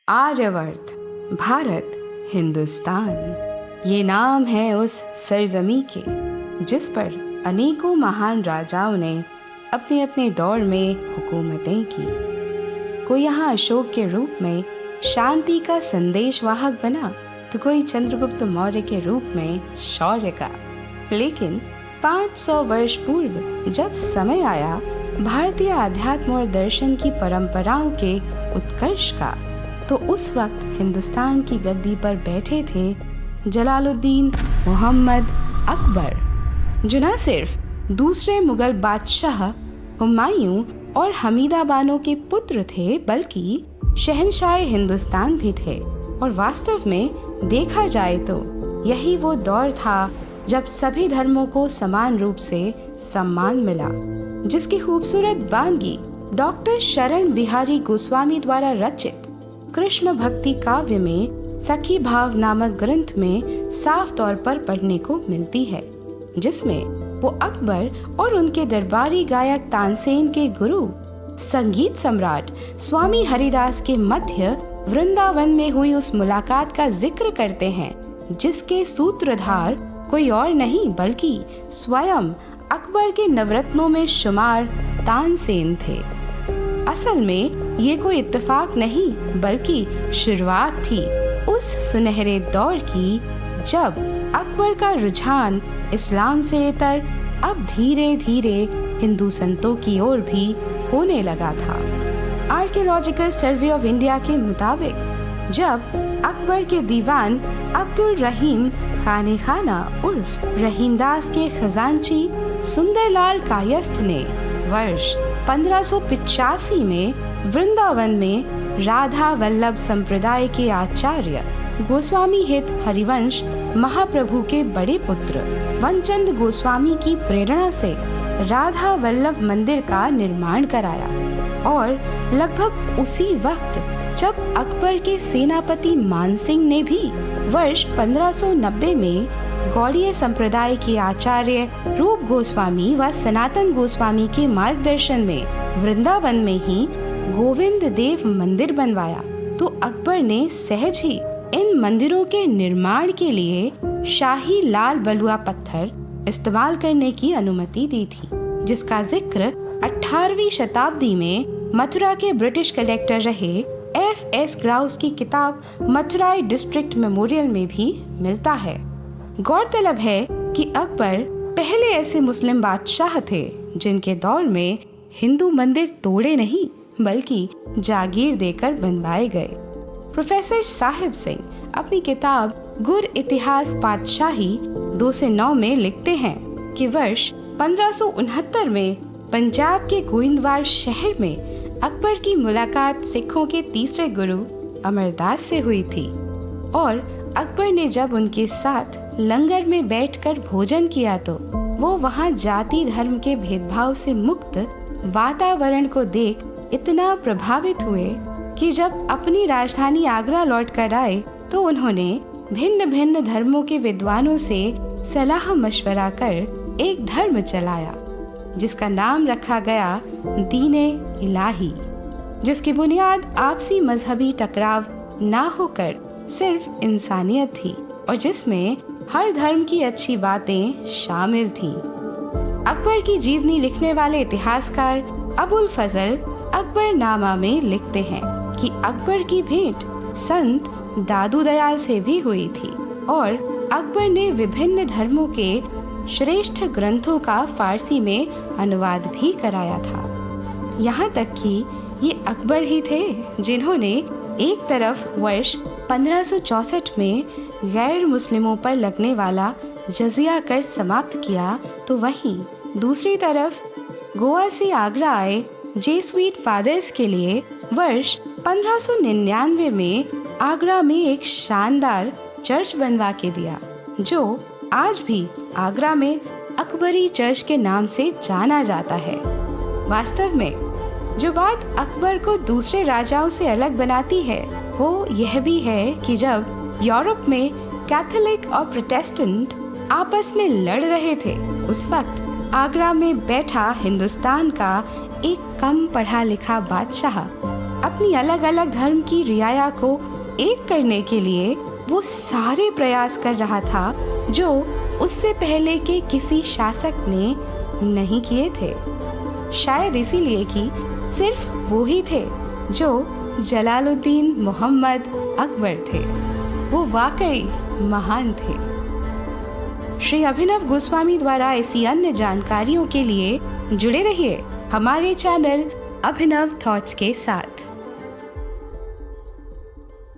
आर्यवर्त, भारत, हिंदुस्तान, ये नाम है उस सरजमी के जिस पर अनेकों महान राजाओं ने अपने अपने दौर में हुकूमतें की। कोई यहाँ अशोक के रूप में शांति का संदेशवाहक बना तो कोई चंद्रगुप्त मौर्य के रूप में शौर्य का। लेकिन 500 वर्ष पूर्व जब समय आया भारतीय अध्यात्म और दर्शन की परंपराओं के उत्कर्ष का, तो उस वक्त हिंदुस्तान की गद्दी पर बैठे थे जलालुद्दीन मोहम्मद अकबर, जो न सिर्फ दूसरे मुगल बादशाह हुमायूं और हमीदा बानो के पुत्र थे बल्कि शहंशाह हिंदुस्तान भी थे। और वास्तव में देखा जाए तो यही वो दौर था जब सभी धर्मों को समान रूप से सम्मान मिला, जिसकी खूबसूरत बानगी डॉक्टर शरण बिहारी गोस्वामी द्वारा रचित कृष्ण भक्ति काव्य में सखी भाव नामक ग्रंथ में साफ तौर पर पढ़ने को मिलती है, जिसमें वो अकबर और उनके दरबारी गायक तानसेन के गुरु संगीत सम्राट स्वामी हरिदास के मध्य वृंदावन में हुई उस मुलाकात का जिक्र करते हैं, जिसके सूत्रधार कोई और नहीं बल्कि स्वयं अकबर के नवरत्नों में शुमार तानसेन थे। असल में ये कोई इत्तेफाक नहीं बल्कि शुरुआत थी उस सुनहरे दौर की जब अकबर का रुझान इस्लाम से इतर अब धीरे धीरे हिंदू संतों की ओर भी होने लगा था। आर्कियोलॉजिकल सर्वे ऑफ इंडिया के मुताबिक जब अकबर के दीवान अब्दुल रहीम खाने खाना उर्फ रहीमदास के खजांची सुंदरलाल कायस्थ ने वर्ष 1585 में वृंदावन में राधा वल्लभ संप्रदाय के आचार्य गोस्वामी हित हरिवंश महाप्रभु के बड़े पुत्र वनचंद गोस्वामी की प्रेरणा से राधा वल्लभ मंदिर का निर्माण कराया। और लगभग उसी वक्त जब अकबर के सेनापति मानसिंह ने भी वर्ष 1590 में गौड़ीय संप्रदाय के आचार्य रूप गोस्वामी व सनातन गोस्वामी के मार्गदर्शन में वृंदावन में ही गोविंद देव मंदिर बनवाया, तो अकबर ने सहज ही इन मंदिरों के निर्माण के लिए शाही लाल बलुआ पत्थर इस्तेमाल करने की अनुमति दी थी, जिसका जिक्र 18वीं शताब्दी में मथुरा के ब्रिटिश कलेक्टर रहे F.S. ग्राउस की किताब मथुराई डिस्ट्रिक्ट मेमोरियल में भी मिलता है। गौरतलब है कि अकबर पहले ऐसे मुस्लिम बादशाह थे जिनके दौर में हिंदू मंदिर तोड़े नहीं बल्कि जागीर देकर बनवाए गए। प्रोफेसर साहिब सिंह अपनी किताब गुर इतिहास पातशाही 2 से 9 में लिखते हैं कि वर्ष 1569 में पंजाब के गोइंदवाल शहर में अकबर की मुलाकात सिखों के तीसरे गुरु अमरदास से हुई थी। और अकबर ने जब उनके साथ लंगर में बैठकर भोजन किया तो वो वहाँ जाति धर्म के भेदभाव से मुक्त वातावरण को देख इतना प्रभावित हुए कि जब अपनी राजधानी आगरा लौट कर आए तो उन्होंने भिन्न भिन्न धर्मों के विद्वानों से सलाह मशवरा कर एक धर्म चलाया, जिसका नाम रखा गया दीने इलाही, जिसकी बुनियाद आपसी मजहबी टकराव ना होकर सिर्फ इंसानियत थी और जिसमें हर धर्म की अच्छी बातें शामिल थीं। अकबर की जीवनी लिखने वाले इतिहासकार अबुल फजल अकबरनामा में लिखते हैं कि अकबर की भेंट संत दादू दयाल से भी हुई थी और अकबर ने विभिन्न धर्मों के श्रेष्ठ ग्रंथों का फारसी में अनुवाद भी कराया था। यहाँ तक कि ये अकबर ही थे जिन्होंने एक तरफ वर्ष 1564 में गैर मुस्लिमों पर लगने वाला जजिया कर समाप्त किया, तो वहीं दूसरी तरफ गोवा से आगरा आए जेसुइट फादर्स के लिए वर्ष 1599 में आगरा में एक शानदार चर्च बनवा के दिया, जो आज भी आगरा में अकबरी चर्च के नाम से जाना जाता है। वास्तव में जो बात अकबर को दूसरे राजाओं से अलग बनाती है वो यह भी है कि जब यूरोप में कैथोलिक और प्रोटेस्टेंट आपस में लड़ रहे थे, उस वक्त आगरा में बैठा हिंदुस्तान का एक कम पढ़ा लिखा बादशाह अपनी अलग अलग धर्म की रियाया को एक करने के लिए वो सारे प्रयास कर रहा था जो उससे पहले के किसी शासक ने नहीं किए थे। शायद इसीलिए कि सिर्फ वो ही थे जो जलालुद्दीन मोहम्मद अकबर थे। वो वाकई महान थे। श्री अभिनव गोस्वामी द्वारा ऐसी अन्य जानकारियों के लिए जुड़े रहिए हमारे चैनल अभिनव थॉट्स के साथ।